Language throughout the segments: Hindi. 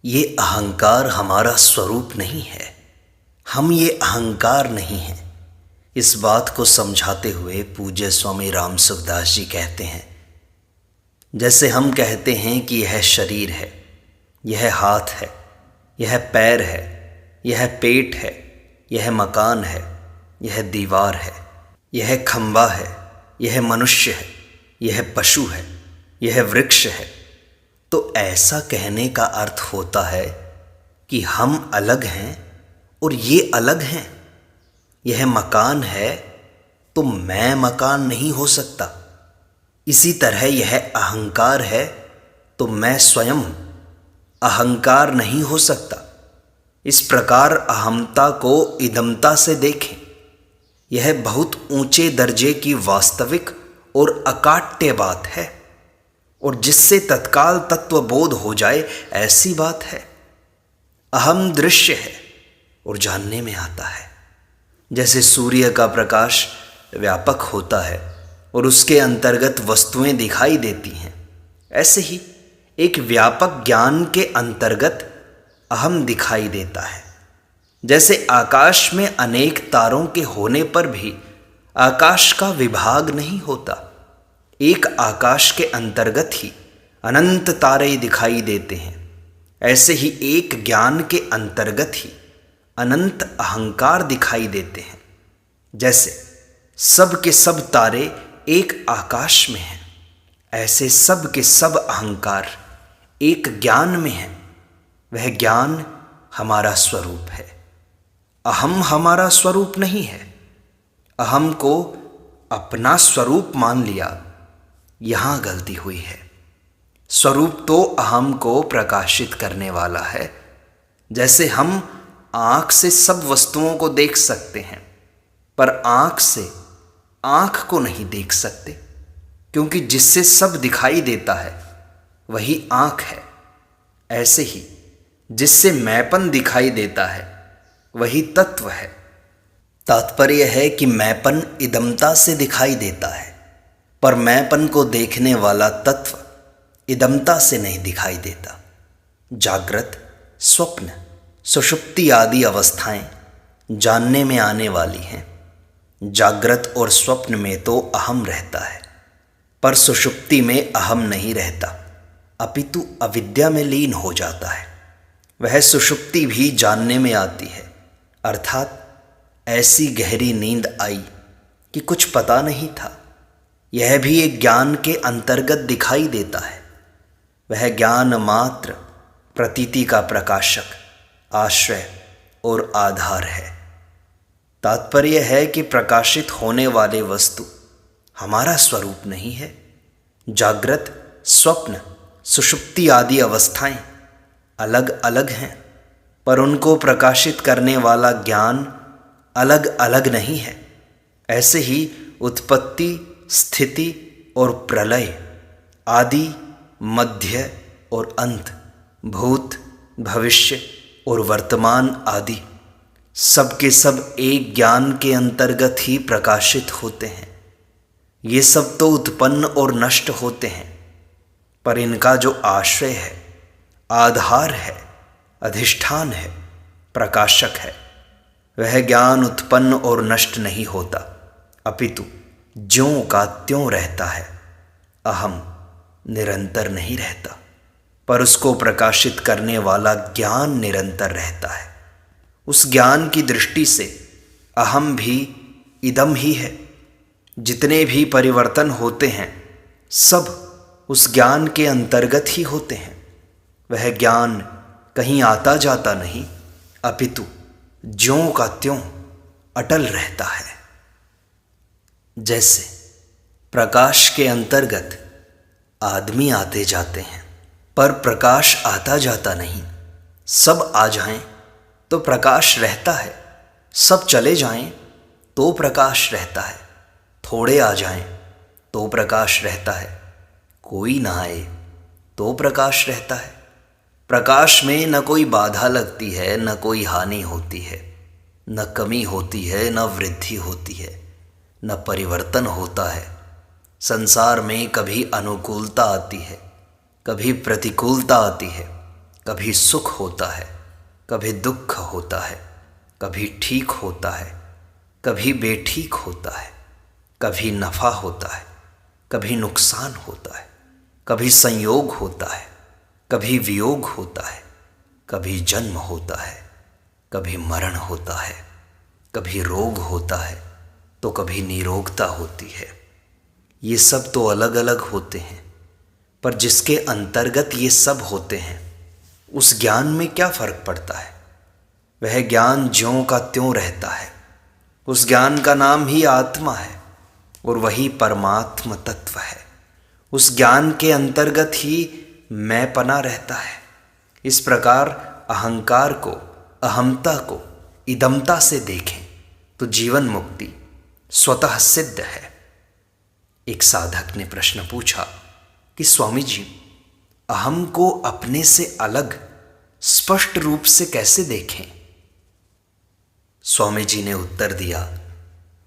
ये अहंकार हमारा स्वरूप नहीं है। हम ये अहंकार नहीं हैं। इस बात को समझाते हुए पूज्य स्वामी राम सुखदास जी कहते हैं, जैसे हम कहते हैं कि यह शरीर है, यह हाथ है, यह पैर है, यह पेट है, यह मकान है, यह दीवार है, यह खंबा है, यह मनुष्य है, यह पशु है, यह वृक्ष है, तो ऐसा कहने का अर्थ होता है कि हम अलग हैं और ये अलग हैं। यह मकान है तो मैं मकान नहीं हो सकता। इसी तरह यह अहंकार है तो मैं स्वयं अहंकार नहीं हो सकता। इस प्रकार अहमता को इदमता से देखें। यह बहुत ऊंचे दर्जे की वास्तविक और अकाट्य बात है और जिससे तत्काल तत्वबोध हो जाए ऐसी बात है। अहम दृश्य है और जानने में आता है। जैसे सूर्य का प्रकाश व्यापक होता है और उसके अंतर्गत वस्तुएं दिखाई देती हैं, ऐसे ही एक व्यापक ज्ञान के अंतर्गत अहम दिखाई देता है। जैसे आकाश में अनेक तारों के होने पर भी आकाश का विभाग नहीं होता, एक आकाश के अंतर्गत ही अनंत तारे दिखाई देते हैं, ऐसे ही एक ज्ञान के अंतर्गत ही अनंत अहंकार दिखाई देते हैं। जैसे सब के सब तारे एक आकाश में हैं, ऐसे सब के सब अहंकार एक ज्ञान में हैं। वह ज्ञान हमारा स्वरूप है। अहम हमारा स्वरूप नहीं है। अहम को अपना स्वरूप मान लिया, यहाँ गलती हुई है। स्वरूप तो अहम को प्रकाशित करने वाला है। जैसे हम आँख से सब वस्तुओं को देख सकते हैं, पर आँख से आँख को नहीं देख सकते, क्योंकि जिससे सब दिखाई देता है वही आँख है। ऐसे ही जिससे मैंपन दिखाई देता है वही तत्व है। तात्पर्य है कि मैंपन इदमता से दिखाई देता है, पर मैंपन को देखने वाला तत्व इदमता से नहीं दिखाई देता। जागृत, स्वप्न, सुषुप्ति आदि अवस्थाएं जानने में आने वाली हैं। जागृत और स्वप्न में तो अहम रहता है, पर सुषुप्ति में अहम नहीं रहता, अपितु अविद्या में लीन हो जाता है। वह सुषुप्ति भी जानने में आती है, अर्थात ऐसी गहरी नींद आई कि कुछ पता नहीं था। यह भी एक ज्ञान के अंतर्गत दिखाई देता है। वह ज्ञान मात्र प्रतीति का प्रकाशक, आश्रय और आधार है। तात्पर्य है कि प्रकाशित होने वाले वस्तु हमारा स्वरूप नहीं है। जागृत, स्वप्न, सुषुप्ति आदि अवस्थाएं अलग अलग हैं, पर उनको प्रकाशित करने वाला ज्ञान अलग अलग नहीं है। ऐसे ही उत्पत्ति, स्थिति और प्रलय आदि, मध्य और अंत, भूत, भविष्य और वर्तमान आदि सब के सब एक ज्ञान के अंतर्गत ही प्रकाशित होते हैं। ये सब तो उत्पन्न और नष्ट होते हैं, पर इनका जो आश्रय है, आधार है, अधिष्ठान है, प्रकाशक है, वह ज्ञान उत्पन्न और नष्ट नहीं होता, अपितु ज्यों का त्यों रहता है। अहम निरंतर नहीं रहता, पर उसको प्रकाशित करने वाला ज्ञान निरंतर रहता है। उस ज्ञान की दृष्टि से अहम भी इदम ही है। जितने भी परिवर्तन होते हैं सब उस ज्ञान के अंतर्गत ही होते हैं। वह ज्ञान कहीं आता जाता नहीं, अपितु ज्यों का त्यों अटल रहता है। जैसे प्रकाश के अंतर्गत आदमी आते जाते हैं, पर प्रकाश आता जाता नहीं। सब आ जाएं तो प्रकाश रहता है, सब चले जाएं तो प्रकाश रहता है। थोड़े आ जाएं तो प्रकाश रहता है, कोई ना आए तो प्रकाश रहता है। प्रकाश में न कोई बाधा लगती है, न कोई हानि होती है, न कमी होती है, न वृद्धि होती है, न परिवर्तन होता है। संसार में कभी अनुकूलता आती है, कभी प्रतिकूलता आती है, कभी सुख होता है, कभी दुख होता है, कभी ठीक होता है, कभी बेठीक होता है, कभी नफ़ा होता है, कभी नुकसान होता है, कभी संयोग होता है, कभी वियोग होता है, कभी जन्म होता है, कभी मरण होता है, कभी रोग होता है तो कभी निरोगता होती है। ये सब तो अलग अलग होते हैं, पर जिसके अंतर्गत ये सब होते हैं उस ज्ञान में क्या फर्क पड़ता है? वह ज्ञान ज्यों का त्यों रहता है। उस ज्ञान का नाम ही आत्मा है और वही परमात्म तत्व है। उस ज्ञान के अंतर्गत ही मैंपना रहता है। इस प्रकार अहंकार को, अहमता को इदमता से देखें तो जीवन मुक्ति स्वतः सिद्ध है। एक साधक ने प्रश्न पूछा कि स्वामी जी, अहम को अपने से अलग स्पष्ट रूप से कैसे देखें? स्वामी जी ने उत्तर दिया,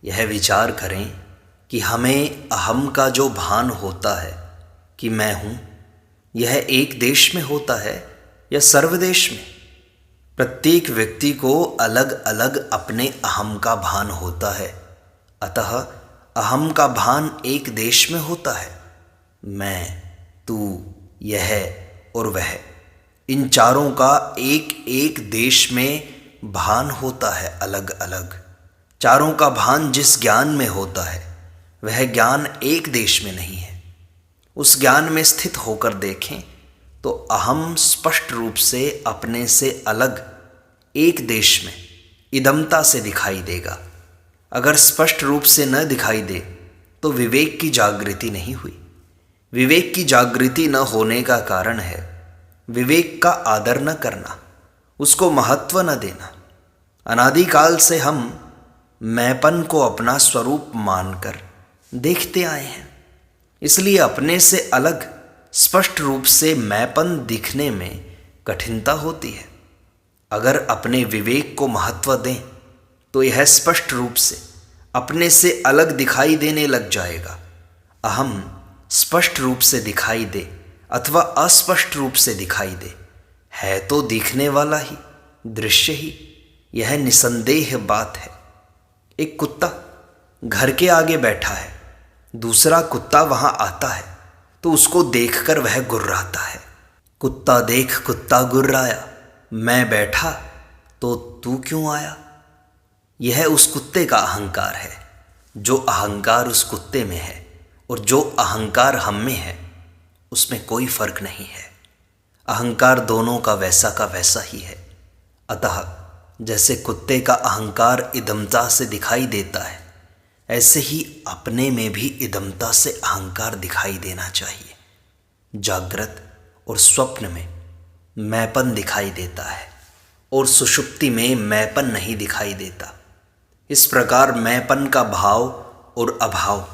यह विचार करें कि हमें अहम का जो भान होता है कि मैं हूँ, यह एक देश में होता है या सर्वदेश में? प्रत्येक व्यक्ति को अलग अलग अपने अहम का भान होता है। अतः अहम का भान एक देश में होता है। मैं, तू, यह और वह, इन चारों का एक एक देश में भान होता है अलग अलग। चारों का भान जिस ज्ञान में होता है वह ज्ञान एक देश में नहीं है। उस ज्ञान में स्थित होकर देखें तो अहम स्पष्ट रूप से अपने से अलग एक देश में इदमता से दिखाई देगा। अगर स्पष्ट रूप से न दिखाई दे तो विवेक की जागृति नहीं हुई। विवेक की जागृति न होने का कारण है विवेक का आदर न करना, उसको महत्व न देना। अनादिकाल से हम मैंपन को अपना स्वरूप मानकर देखते आए हैं, इसलिए अपने से अलग स्पष्ट रूप से मैंपन दिखने में कठिनता होती है। अगर अपने विवेक को महत्व दें तो यह स्पष्ट रूप से अपने से अलग दिखाई देने लग जाएगा। अहम स्पष्ट रूप से दिखाई दे अथवा अस्पष्ट रूप से दिखाई दे, है तो दिखने वाला ही, दृश्य ही। यह निसंदेह बात है। एक कुत्ता घर के आगे बैठा है, दूसरा कुत्ता वहां आता है तो उसको देखकर वह गुर्राता है। कुत्ता देख कुत्ता गुर्राया, मैं बैठा तो तू क्यों आया? यह उस कुत्ते का अहंकार है। जो अहंकार उस कुत्ते में है और जो अहंकार हम में है, उसमें कोई फर्क नहीं है। अहंकार दोनों का वैसा ही है। अतः जैसे कुत्ते का अहंकार इदमता से दिखाई देता है, ऐसे ही अपने में भी इदमता से अहंकार दिखाई देना चाहिए। जागृत और स्वप्न में मैंपन दिखाई देता है और सुषुप्ति में मैंपन नहीं दिखाई देता। इस प्रकार मैंपन का भाव और अभाव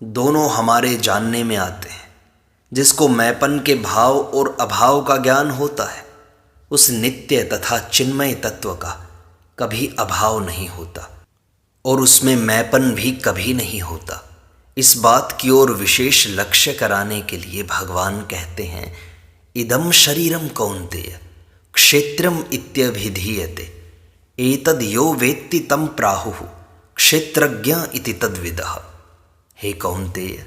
दोनों हमारे जानने में आते हैं। जिसको मैंपन के भाव और अभाव का ज्ञान होता है, उस नित्य तथा चिन्मय तत्व का कभी अभाव नहीं होता और उसमें मैंपन भी कभी नहीं होता। इस बात की ओर विशेष लक्ष्य कराने के लिए भगवान कहते हैं, इदम शरीरम कौन्तेय क्षेत्रम इत्यभिधीयते एतद यो वेत्ति तम प्राहुः क्षेत्रज्ञ इति तद्विदः। हे कौन्तेय,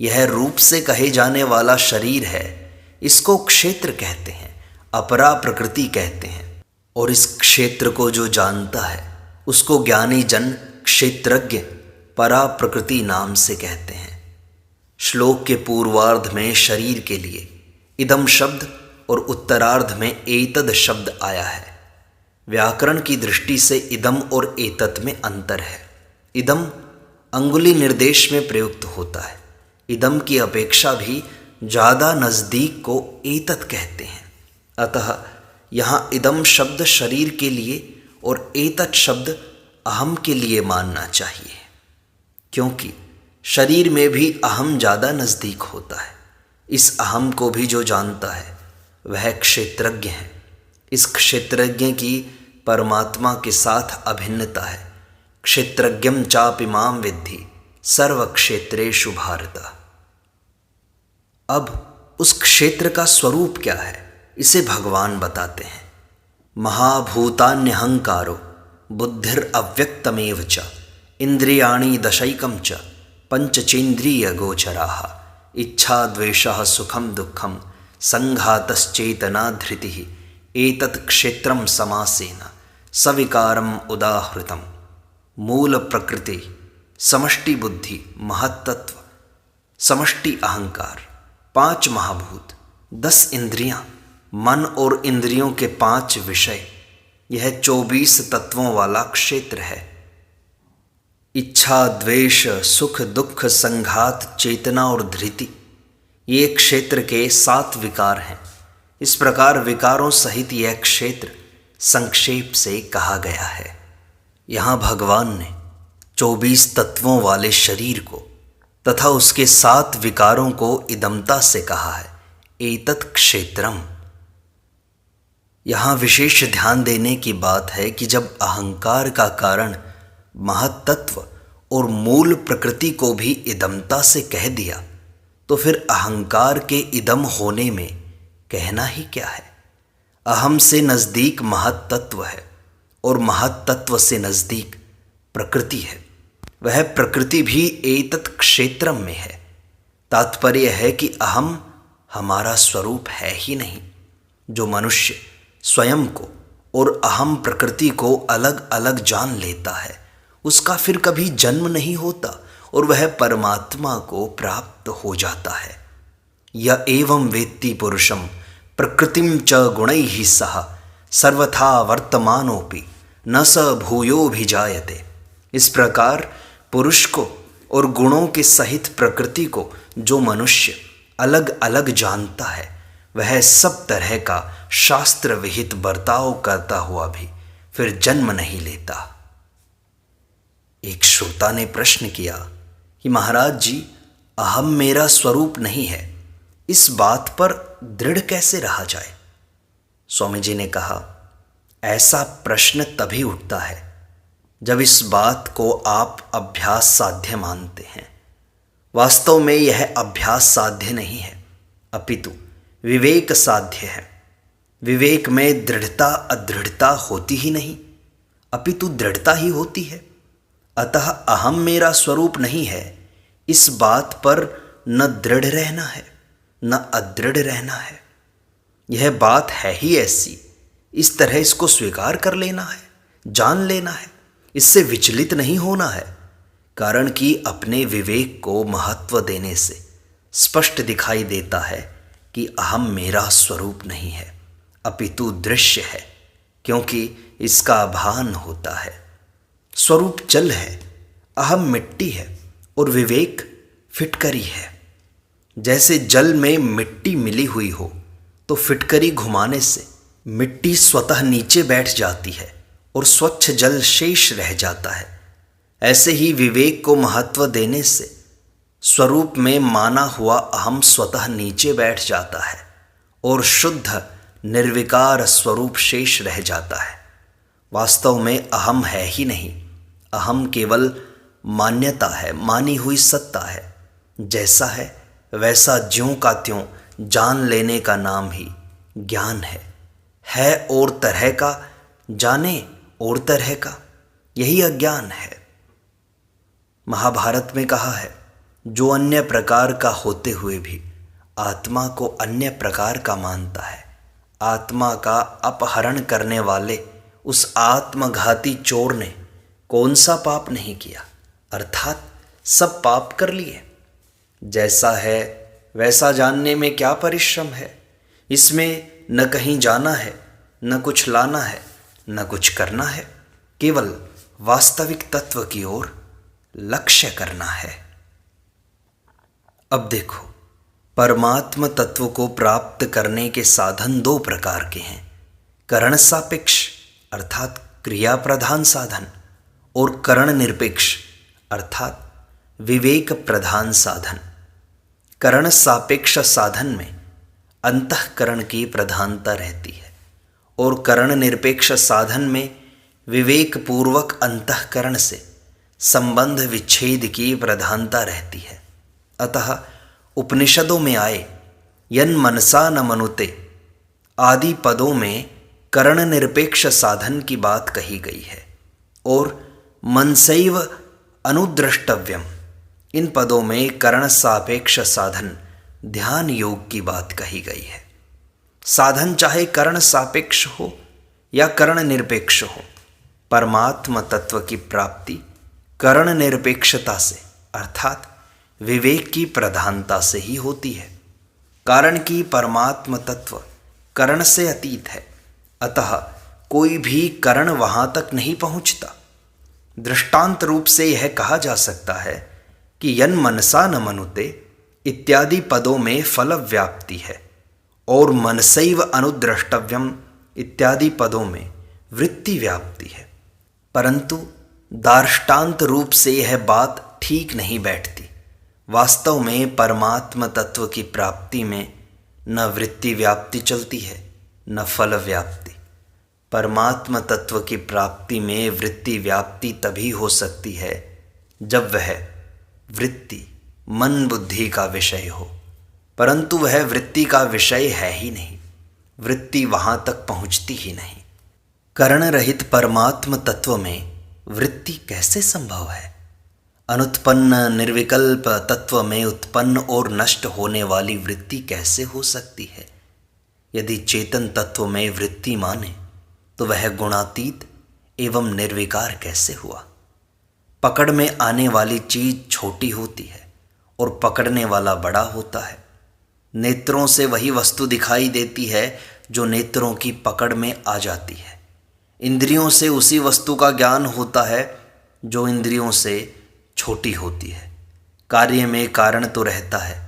यह रूप से कहे जाने वाला शरीर है, इसको क्षेत्र कहते हैं, अपरा प्रकृति कहते हैं। और इस क्षेत्र को जो जानता है उसको ज्ञानी जन क्षेत्रज्ञ परा प्रकृति नाम से कहते हैं। श्लोक के पूर्वार्ध में शरीर के लिए इदम शब्द और उत्तरार्ध में एतद शब्द आया है। व्याकरण की दृष्टि से इदम और एतत में अंतर है। इदम अंगुली निर्देश में प्रयुक्त होता है। इदम की अपेक्षा भी ज़्यादा नज़दीक को एतत कहते हैं। अतः यहाँ इदम शब्द शरीर के लिए और एतत शब्द अहम के लिए मानना चाहिए, क्योंकि शरीर में भी अहम ज़्यादा नज़दीक होता है। इस अहम को भी जो जानता है वह क्षेत्रज्ञ है। इस क्षेत्रज्ञ की परमात्मा के साथ अभिन्नता है। क्षेत्रज्ञम चापिमाम विद्धि सर्व क्षेत्रेषु भारत। अब उस क्षेत्र का स्वरूप क्या है, इसे भगवान बताते हैं। महाभूतान्यहंकारो बुद्धिर अव्यक्तमेव च इंद्रियाणि दशैकम च पंचचेन्द्रिय गोचराः इच्छा द्वेषः सुखम दुखम संघातश्चेतना धृतिः एतत् क्षेत्रम समासेन सविकारम उदाहृतम। मूल प्रकृति, समष्टि बुद्धि, महत्तत्व, समष्टि अहंकार, 5 महाभूत, 10 इंद्रियां, मन और इंद्रियों के 5 विषय, यह 24 तत्वों वाला क्षेत्र है। इच्छा द्वेष सुख दुख संघात चेतना और धृति, ये क्षेत्र के 7 विकार हैं। इस प्रकार विकारों सहित यह क्षेत्र संक्षेप से कहा गया है। यहाँ भगवान ने 24 तत्वों वाले शरीर को तथा उसके 7 विकारों को इदमता से कहा है, एतत् क्षेत्रम। यहाँ विशेष ध्यान देने की बात है कि जब अहंकार का कारण महत्तत्व और मूल प्रकृति को भी इदमता से कह दिया तो फिर अहंकार के इदम होने में कहना ही क्या है। अहम से नज़दीक महत्तत्व है और महत्तत्व से नज़दीक प्रकृति है। वह प्रकृति भी एतत् क्षेत्रम में है। तात्पर्य है कि अहम हमारा स्वरूप है ही नहीं। जो मनुष्य स्वयं को और अहम प्रकृति को अलग अलग जान लेता है उसका फिर कभी जन्म नहीं होता और वह परमात्मा को प्राप्त हो जाता है। य एवं वेत्ति पुरुषम प्रकृतिम च गुणैः सह सर्वथा वर्तमानोपि न स भूयोभिजायते। इस प्रकार पुरुष को और गुणों के सहित प्रकृति को जो मनुष्य अलग अलग जानता है वह सब तरह का शास्त्र विहित बर्ताव करता हुआ भी फिर जन्म नहीं लेता। एक श्रोता ने प्रश्न किया कि महाराज जी, अहम मेरा स्वरूप नहीं है, इस बात पर दृढ़ कैसे रहा जाए। स्वामी जी ने कहा, ऐसा प्रश्न तभी उठता है जब इस बात को आप अभ्यास साध्य मानते हैं। वास्तव में यह अभ्यास साध्य नहीं है अपितु विवेक साध्य है। विवेक में दृढ़ता अदृढ़ता होती ही नहीं अपितु दृढ़ता ही होती है। अतः अहम मेरा स्वरूप नहीं है, इस बात पर न दृढ़ रहना है न अदृढ़ रहना है। यह बात है ही ऐसी, इस तरह इसको स्वीकार कर लेना है, जान लेना है, इससे विचलित नहीं होना है। कारण कि अपने विवेक को महत्व देने से स्पष्ट दिखाई देता है कि अहम मेरा स्वरूप नहीं है अपितु दृश्य है, क्योंकि इसका भान होता है। स्वरूप जल है, अहम मिट्टी है और विवेक फिटकरी है। जैसे जल में मिट्टी मिली हुई हो तो फिटकरी घुमाने से मिट्टी स्वतः नीचे बैठ जाती है और स्वच्छ जल शेष रह जाता है। ऐसे ही विवेक को महत्व देने से स्वरूप में माना हुआ अहम स्वतः नीचे बैठ जाता है और शुद्ध निर्विकार स्वरूप शेष रह जाता है। वास्तव में अहम है ही नहीं, अहम केवल मान्यता है, मानी हुई सत्ता है। जैसा है वैसा ज्यों का त्यों जान लेने का नाम ही ज्ञान है और तरह का, जाने और तरह का, यही अज्ञान है। महाभारत में कहा है, जो अन्य प्रकार का होते हुए भी आत्मा को अन्य प्रकार का मानता है, आत्मा का अपहरण करने वाले उस आत्मघाती चोर ने कौन सा पाप नहीं किया, अर्थात सब पाप कर लिए। जैसा है वैसा जानने में क्या परिश्रम है। इसमें न कहीं जाना है, न कुछ लाना है, न कुछ करना है, केवल वास्तविक तत्व की ओर लक्ष्य करना है। अब देखो, परमात्म तत्व को प्राप्त करने के साधन 2 प्रकार के हैं, करण सापेक्ष अर्थात क्रिया प्रधान साधन और करण निरपेक्ष अर्थात विवेक प्रधान साधन। करण सापेक्ष साधन में अंतःकरण की प्रधानता रहती है और करण निरपेक्ष साधन में विवेक पूर्वक अंतःकरण से संबंध विच्छेद की प्रधानता रहती है। अतः उपनिषदों में आए यन मनसा न मनुते आदि पदों में करण निरपेक्ष साधन की बात कही गई है और मनसैव अनुद्रष्टव्यम, इन पदों में करण सापेक्ष साधन ध्यान योग की बात कही गई है। साधन चाहे करण सापेक्ष हो या करण निरपेक्ष हो, परमात्म तत्व की प्राप्ति करण निरपेक्षता से अर्थात विवेक की प्रधानता से ही होती है। कारण कि परमात्म तत्व करण से अतीत है, अतः कोई भी करण वहां तक नहीं पहुंचता। दृष्टांत रूप से यह कहा जा सकता है कि यन मनसा न मनुते इत्यादि पदों में फल व्याप्ति है और मनसैव अनुद्रष्टव्यम इत्यादि पदों में वृत्ति व्याप्ति है, परंतु दार्ष्टान्त रूप से यह बात ठीक नहीं बैठती। वास्तव में परमात्म तत्व की प्राप्ति में न वृत्ति व्याप्ति चलती है न फल व्याप्ति। परमात्म तत्व की प्राप्ति में वृत्ति व्याप्ति तभी हो सकती है जब वह वृत्ति मन बुद्धि का विषय हो, परंतु वह वृत्ति का विषय है ही नहीं, वृत्ति वहां तक पहुंचती ही नहीं। करण रहित परमात्म तत्व में वृत्ति कैसे संभव है? अनुत्पन्न निर्विकल्प तत्व में उत्पन्न और नष्ट होने वाली वृत्ति कैसे हो सकती है? यदि चेतन तत्व में वृत्ति माने तो वह गुणातीत एवं निर्विकार कैसे हुआ? पकड़ में आने वाली चीज छोटी होती है और पकड़ने वाला बड़ा होता है। नेत्रों से वही वस्तु दिखाई देती है जो नेत्रों की पकड़ में आ जाती है। इंद्रियों से उसी वस्तु का ज्ञान होता है जो इंद्रियों से छोटी होती है। कार्य में कारण तो रहता है,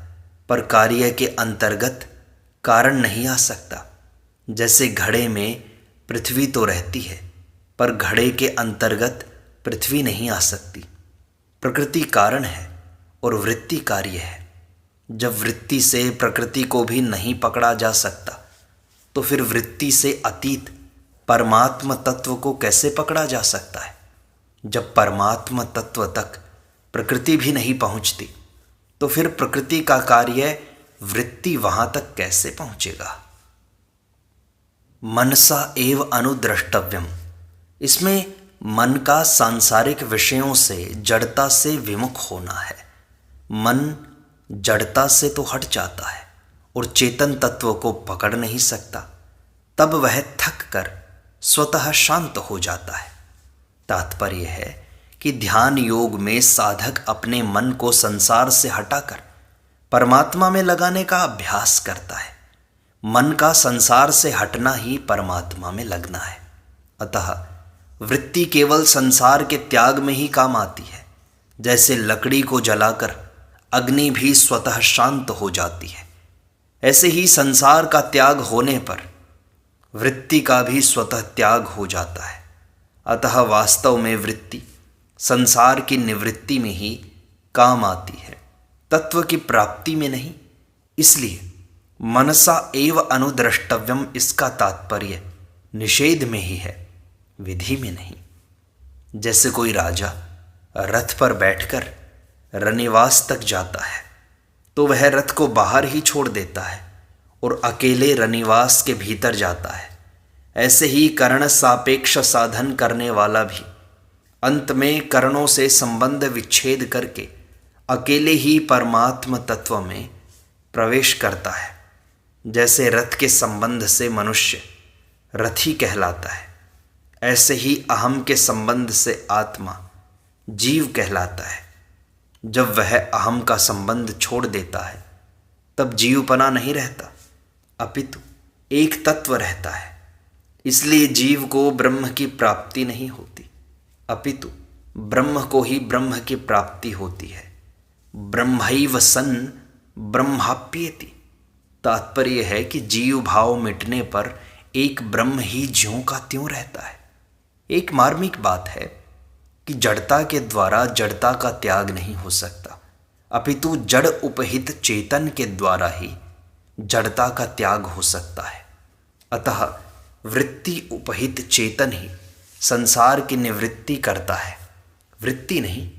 पर कार्य के अंतर्गत कारण नहीं आ सकता। जैसे घड़े में पृथ्वी तो रहती है, पर घड़े के अंतर्गत पृथ्वी नहीं आ सकती। प्रकृति कारण है और वृत्ति कार्य है। जब वृत्ति से प्रकृति को भी नहीं पकड़ा जा सकता, तो फिर वृत्ति से अतीत परमात्म तत्व को कैसे पकड़ा जा सकता है? जब परमात्म तत्व तक प्रकृति भी नहीं पहुंचती, तो फिर प्रकृति का कार्य वृत्ति वहां तक कैसे पहुंचेगा? मनसा एव अनुद्रष्टव्यम, इसमें मन का सांसारिक विषयों से जड़ता से विमुख होना है। मन जड़ता से तो हट जाता है और चेतन तत्व को पकड़ नहीं सकता, तब वह थक कर स्वतः शांत हो जाता है। तात्पर्य है कि ध्यान योग में साधक अपने मन को संसार से हटाकर परमात्मा में लगाने का अभ्यास करता है। मन का संसार से हटना ही परमात्मा में लगना है। अतः वृत्ति केवल संसार के त्याग में ही काम आती है। जैसे लकड़ी को जलाकर अग्नि भी स्वतः शांत हो जाती है, ऐसे ही संसार का त्याग होने पर वृत्ति का भी स्वतः त्याग हो जाता है। अतः वास्तव में वृत्ति संसार की निवृत्ति में ही काम आती है, तत्व की प्राप्ति में नहीं। इसलिए मनसा एव अनुद्रष्टव्यम, इसका तात्पर्य निषेध में ही है, विधि में नहीं। जैसे कोई राजा रथ पर बैठकर रनिवास तक जाता है तो वह रथ को बाहर ही छोड़ देता है और अकेले रनिवास के भीतर जाता है। ऐसे ही कर्ण सापेक्ष साधन करने वाला भी अंत में करणों से संबंध विच्छेद करके अकेले ही परमात्म तत्व में प्रवेश करता है। जैसे रथ के संबंध से मनुष्य रथी कहलाता है, ऐसे ही अहम के संबंध से आत्मा जीव कहलाता है। जब वह अहम का संबंध छोड़ देता है तब जीवपना नहीं रहता, अपितु एक तत्व रहता है। इसलिए जीव को ब्रह्म की प्राप्ति नहीं होती, अपितु ब्रह्म को ही ब्रह्म की प्राप्ति होती है। ब्रह्मैव सन् ब्रह्माप्येति, तात्पर्य है कि जीव भाव मिटने पर एक ब्रह्म ही ज्यों का त्यों रहता है। एक मार्मिक बात है कि जड़ता के द्वारा जड़ता का त्याग नहीं हो सकता, अपितु जड़ उपहित चेतन के द्वारा ही जड़ता का त्याग हो सकता है। अतः वृत्ति उपहित चेतन ही संसार की निवृत्ति करता है, वृत्ति नहीं।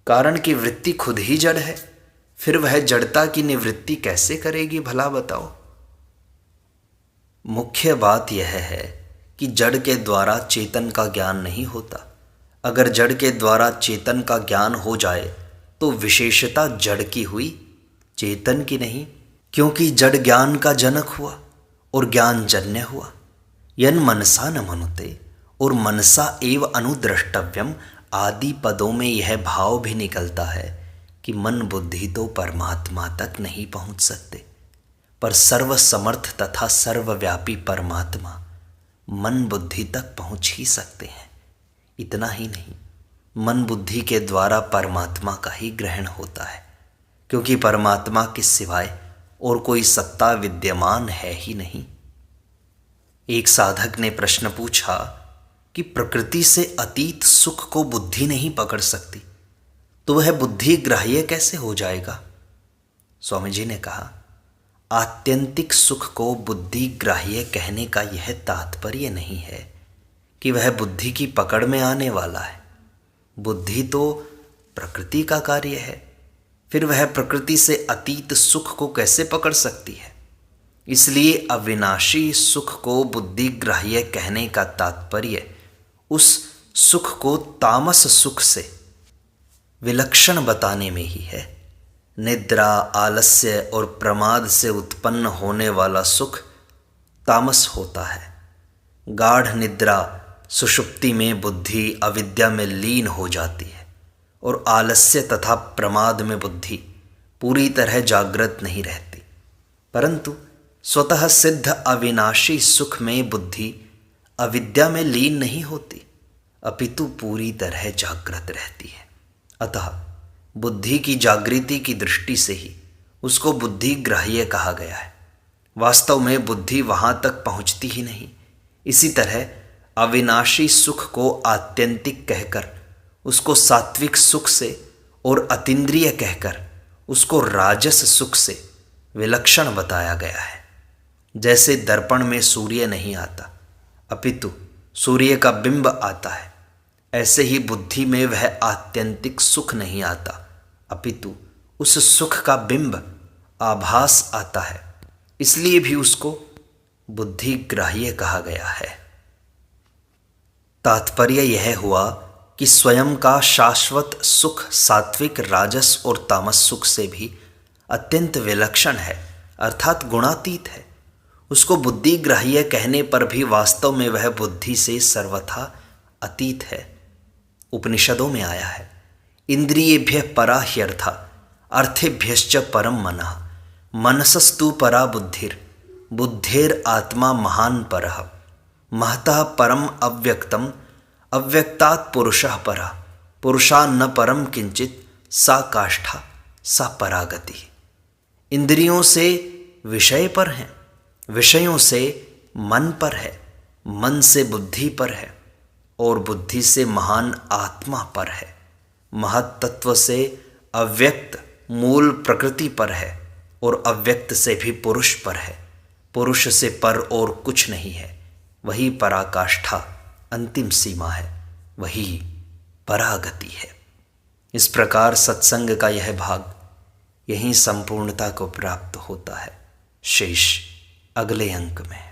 कारण कि वृत्ति खुद ही जड़ है, फिर वह जड़ता की निवृत्ति कैसे करेगी भला बताओ? मुख्य बात यह है कि जड़ के द्वारा चेतन का ज्ञान नहीं होता। अगर जड़ के द्वारा चेतन का ज्ञान हो जाए तो विशेषता जड़ की हुई, चेतन की नहीं, क्योंकि जड़ ज्ञान का जनक हुआ और ज्ञान जन्य हुआ। यन मनसा न मनुते और मनसा एव अनुद्रष्टव्यम आदि पदों में यह भाव भी निकलता है कि मन बुद्धि तो परमात्मा तक नहीं पहुंच सकते, पर सर्व समर्थ तथा सर्वव्यापी परमात्मा मन बुद्धि तक पहुंच ही सकते हैं। इतना ही नहीं, मन बुद्धि के द्वारा परमात्मा का ही ग्रहण होता है, क्योंकि परमात्मा के सिवाय और कोई सत्ता विद्यमान है ही नहीं। एक साधक ने प्रश्न पूछा कि प्रकृति से अतीत सुख को बुद्धि नहीं पकड़ सकती, तो वह बुद्धि ग्राह्य कैसे हो जाएगा? स्वामी जी ने कहा, आत्यंतिक सुख को बुद्धि ग्राह्य कहने का यह तात्पर्य नहीं है कि वह बुद्धि की पकड़ में आने वाला है। बुद्धि तो प्रकृति का कार्य है, फिर वह प्रकृति से अतीत सुख को कैसे पकड़ सकती है? इसलिए अविनाशी सुख को बुद्धि ग्राह्य कहने का तात्पर्य उस सुख को तामस सुख से विलक्षण बताने में ही है। निद्रा, आलस्य और प्रमाद से उत्पन्न होने वाला सुख तामस होता है। गाढ़ निद्रा सुषुप्ति में बुद्धि अविद्या में लीन हो जाती है और आलस्य तथा प्रमाद में बुद्धि पूरी तरह जागृत नहीं रहती, परंतु स्वतः सिद्ध अविनाशी सुख में बुद्धि अविद्या में लीन नहीं होती, अपितु पूरी तरह जागृत रहती है। अतः बुद्धि की जागृति की दृष्टि से ही उसको बुद्धि ग्राह्य कहा गया है। वास्तव में बुद्धि वहाँ तक पहुँचती ही नहीं। इसी तरह अविनाशी सुख को आत्यंतिक कहकर उसको सात्विक सुख से और अतीन्द्रिय कहकर उसको राजस सुख से विलक्षण बताया गया है। जैसे दर्पण में सूर्य नहीं आता अपितु सूर्य का बिंब आता है, ऐसे ही बुद्धि में वह आत्यंतिक सुख नहीं आता अपितु उस सुख का बिंब आभास आता है। इसलिए भी उसको बुद्धि ग्राह्य कहा गया है। तात्पर्य यह हुआ कि स्वयं का शाश्वत सुख सात्विक, राजस और तामस सुख से भी अत्यंत विलक्षण है, अर्थात गुणातीत है। उसको बुद्धि ग्राह्य कहने पर भी वास्तव में वह बुद्धि से सर्वथा अतीत है। उपनिषदों में आया है, इंद्रियेभ्यः परा ह्यर्था अर्थेभ्यश्च परम मनः मनसस्तु परा बुद्धिर बुद्धेर आत्मा महान परः महतः परम अव्यक्तम अव्यक्तात् पुरुषः परः पुरुषा न परम किंचित सा काष्ठा सा परागति। इंद्रियों से विषय पर हैं, विषयों से मन पर है, मन से बुद्धि पर है और बुद्धि से महान आत्मा पर है। महत्तत्व से अव्यक्त मूल प्रकृति पर है और अव्यक्त से भी पुरुष पर है। पुरुष से पर और कुछ नहीं है, वही पराकाष्ठा अंतिम सीमा है, वही परागति है। इस प्रकार सत्संग का यह भाग यहीं संपूर्णता को प्राप्त होता है। शेष अगले अंक में।